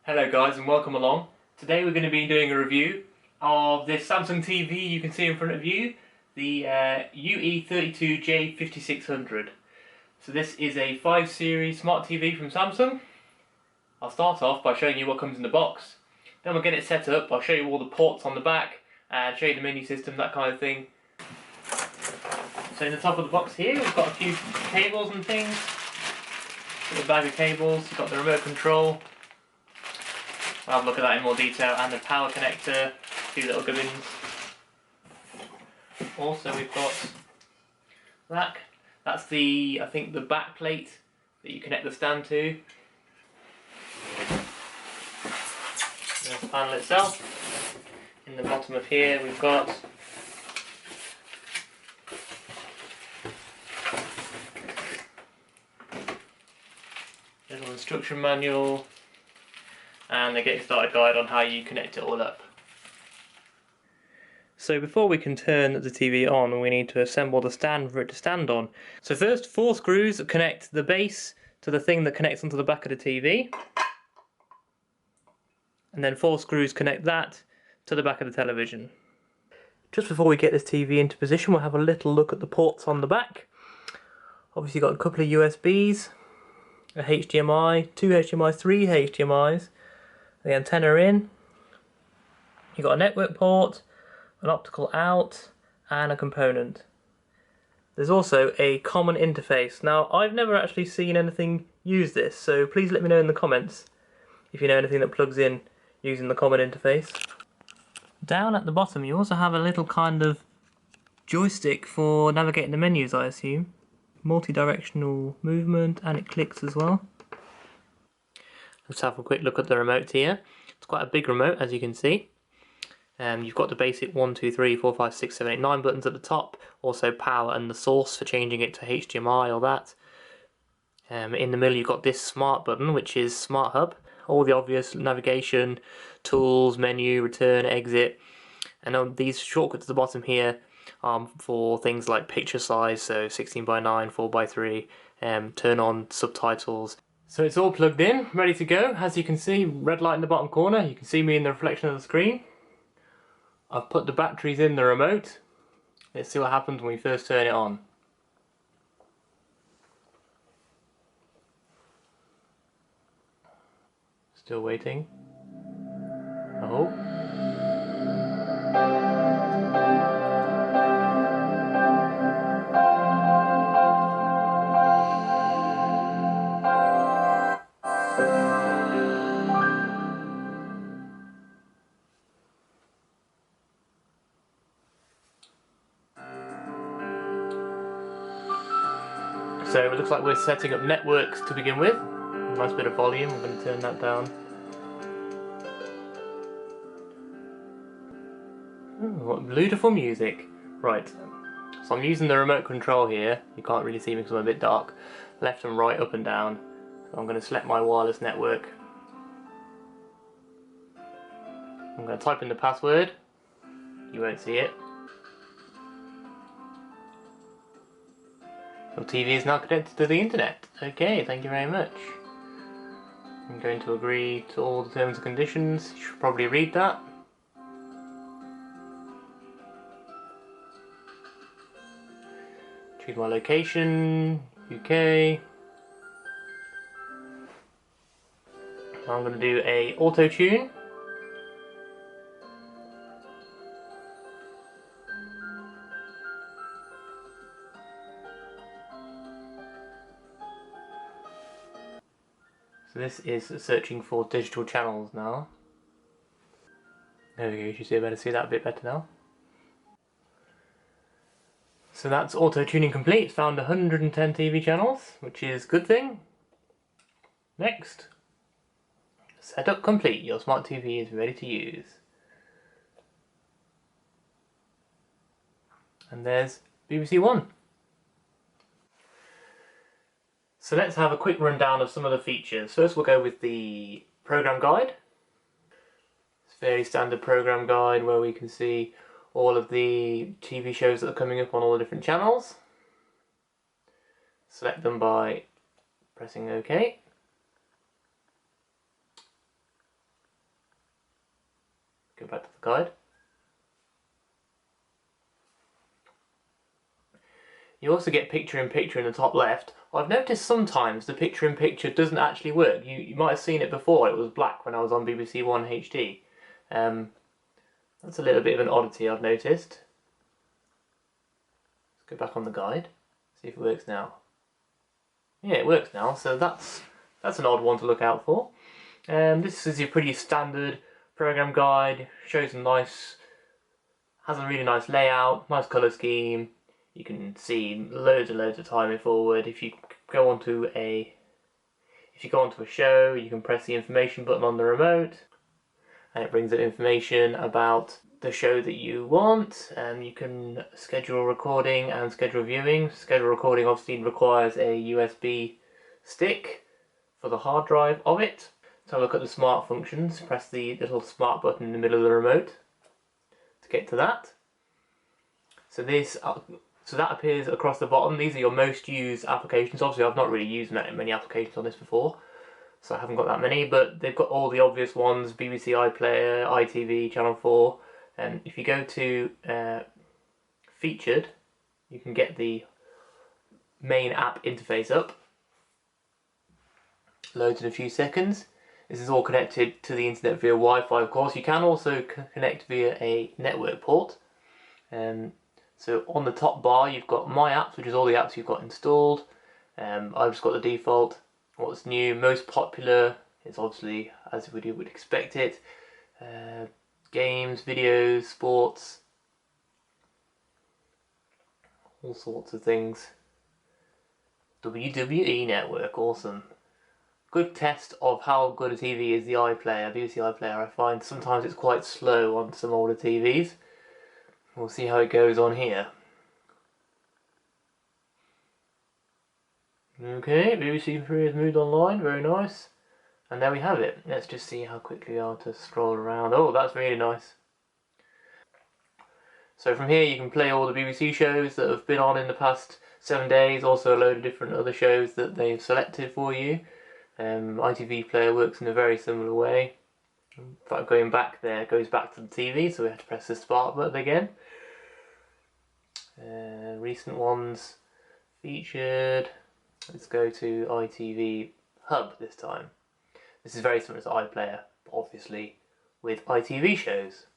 Hello guys and welcome along. Today we're going to be doing a review of this Samsung TV you can see in front of you, the UE32J5600. So this is a 5 series smart TV from Samsung. I'll start off by showing you what comes in the box. Then we'll get it set up, I'll show you all the ports on the back and show you the menu system, that kind of thing. So in the top of the box here we've got a few cables and things. Got a bag of cables, you've got the remote control. We'll have a look at that in more detail, and the power connector, two little gubbins. Also we've got that. That's the, I think, the back plate that you connect the stand to. There's the panel itself. In the bottom of here we've got a little instruction manual and the Get Started guide on how you connect it all up. So before we can turn the TV on, we need to assemble the stand for it to stand on. So first, 4 screws connect the base to the thing that connects onto the back of the TV. And then 4 screws connect that to the back of the television. Just before we get this TV into position, we'll have a little look at the ports on the back. Obviously you've got a couple of USBs, a HDMI, 2 HDMIs, 3 HDMIs, the antenna in. You've got a network port, an optical out, and a component. There's also a common interface. Now, I've never actually seen anything use this, so please let me know in the comments if you know anything that plugs in using the common interface. Down at the bottom you also have a little kind of joystick for navigating the menus, I assume. Multi-directional movement, and it clicks as well. Let's have a quick look at the remote here. It's quite a big remote, as you can see. You've got the basic 1, 2, 3, 4, 5, 6, 7, 8, 9 buttons at the top. Also power and the source for changing it to HDMI or that. In the middle you've got this smart button, which is Smart Hub. All the obvious navigation, tools, menu, return, exit. And on these shortcuts at the bottom here for things like picture size, so 16:9, 4:3, turn on subtitles. So it's all plugged in, ready to go. As you can see, red light in the bottom corner, you can see me in the reflection of the screen. I've put the batteries in the remote. Let's see what happens when we first turn it on. Still waiting. Oh. So it looks like we're setting up networks to begin with. Nice bit of volume, I'm going to turn that down. Ooh, what beautiful music. Right, so I'm using the remote control here. You can't really see me because I'm a bit dark. Left and right, up and down. So I'm going to select my wireless network. I'm going to type in the password. You won't see it. Your TV is now connected to the internet. Okay, thank you very much. I'm going to agree to all the terms and conditions. You should probably read that. Choose my location, UK. I'm going to do a auto tune. So this is searching for digital channels now. There we go, you should be able to see that a bit better now. So that's auto tuning complete. It's found 110 TV channels, which is a good thing. Next. Setup complete. Your smart TV is ready to use. And there's BBC One. So let's have a quick rundown of some of the features. First we'll go with the program guide. It's a fairly standard program guide where we can see all of the TV shows that are coming up on all the different channels. Select them by pressing OK. back to the guide. You also get picture-in-picture in the top left. I've noticed sometimes the picture-in-picture doesn't actually work. You might have seen it before, it was black when I was on BBC One HD. That's a little bit of an oddity I've noticed. Let's go back on the guide, see if it works now. Yeah, it works now, so that's an odd one to look out for. This is your pretty standard program guide, shows has a really nice layout, nice colour scheme. You can see loads and loads of timing forward. If you go onto a show, you can press the information button on the remote, and it brings up information about the show that you want. You can schedule recording and schedule viewing. Schedule recording obviously requires a USB stick for the hard drive of it. So look at the smart functions. Press the little smart button in the middle of the remote to get to that. So that appears across the bottom. These are your most used applications. Obviously I've not really used many applications on this before, so I haven't got that many, but they've got all the obvious ones: BBC iPlayer, ITV, Channel 4. And if you go to featured, you can get the main app interface up. Loads in a few seconds. This is all connected to the internet via Wi-Fi, of course. You can also connect via a network port. So on the top bar you've got My Apps, which is all the apps you've got installed. I've just got the default. What's new, most popular is obviously, as you would expect it, games, videos, sports, all sorts of things. WWE Network, awesome. Good test of how good a TV is the iPlayer, BBC iPlayer. I find sometimes it's quite slow on some older TVs. We'll see how it goes on here. Okay, BBC Three has moved online, very nice. And there we have it. Let's just see how quickly we are to scroll around. Oh, that's really nice. So from here you can play all the BBC shows that have been on in the past 7 days, also a load of different other shows that they've selected for you. ITV Player works in a very similar way. In fact, going back there goes back to the TV, so we have to press the start button again. Recent ones, featured. Let's go to ITV Hub this time. This is very similar to iPlayer, but obviously with ITV shows.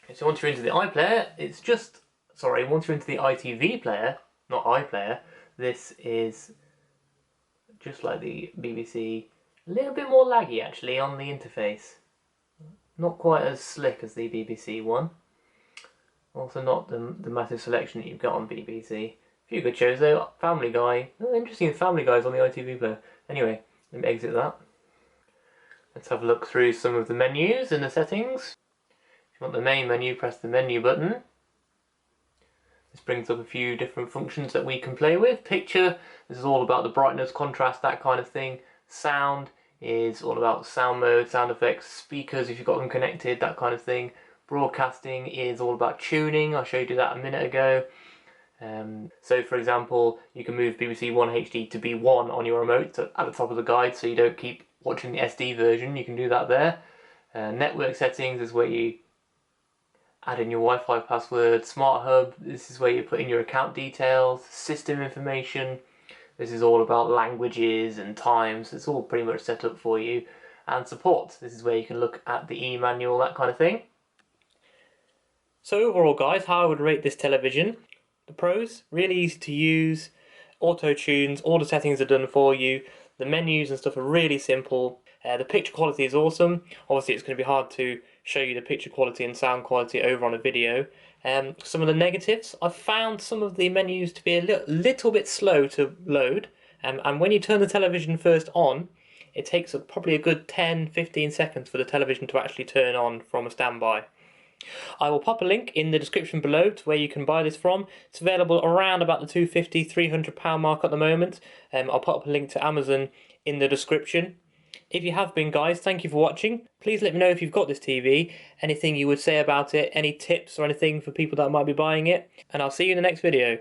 Okay, so once you're into the iPlayer, once you're into the ITV player, not iPlayer, this is just like the BBC, a little bit more laggy actually on the interface. Not quite as slick as the BBC one. Also not the massive selection that you've got on BBC. A few good shows though. Family Guy. Oh, interesting, Family Guy's on the ITV player. Anyway, let me exit that. Let's have a look through some of the menus and the settings. If you want the main menu, press the menu button. This brings up a few different functions that we can play with. Picture, this is all about the brightness, contrast, that kind of thing. Sound is all about sound mode, sound effects. Speakers, if you've got them connected, that kind of thing. Broadcasting is all about tuning. I showed you that a minute ago. So for example, you can move BBC One HD to B1 on your remote at the top of the guide, so you don't keep watching the SD version. You can do that there. Network settings is where you add in your Wi-Fi password. Smart Hub, this is where you put in your account details. System information, this is all about languages and times. It's all pretty much set up for you. And support, this is where you can look at the e-manual, that kind of thing. So overall guys, how I would rate this television. The pros, really easy to use, auto tunes, all the settings are done for you. The menus and stuff are really simple. The picture quality is awesome. Obviously it's going to be hard to show you the picture quality and sound quality over on a video. Some of the negatives, I've found some of the menus to be a little bit slow to load, and when you turn the television first on, it takes probably a good 10-15 seconds for the television to actually turn on from a standby. I will pop a link in the description below to where you can buy this from. It's available around about the £250–300 mark at the moment. I'll put up a link to Amazon in the description. If you have been, guys, thank you for watching. Please let me know if you've got this TV, anything you would say about it, any tips or anything for people that might be buying it, and I'll see you in the next video.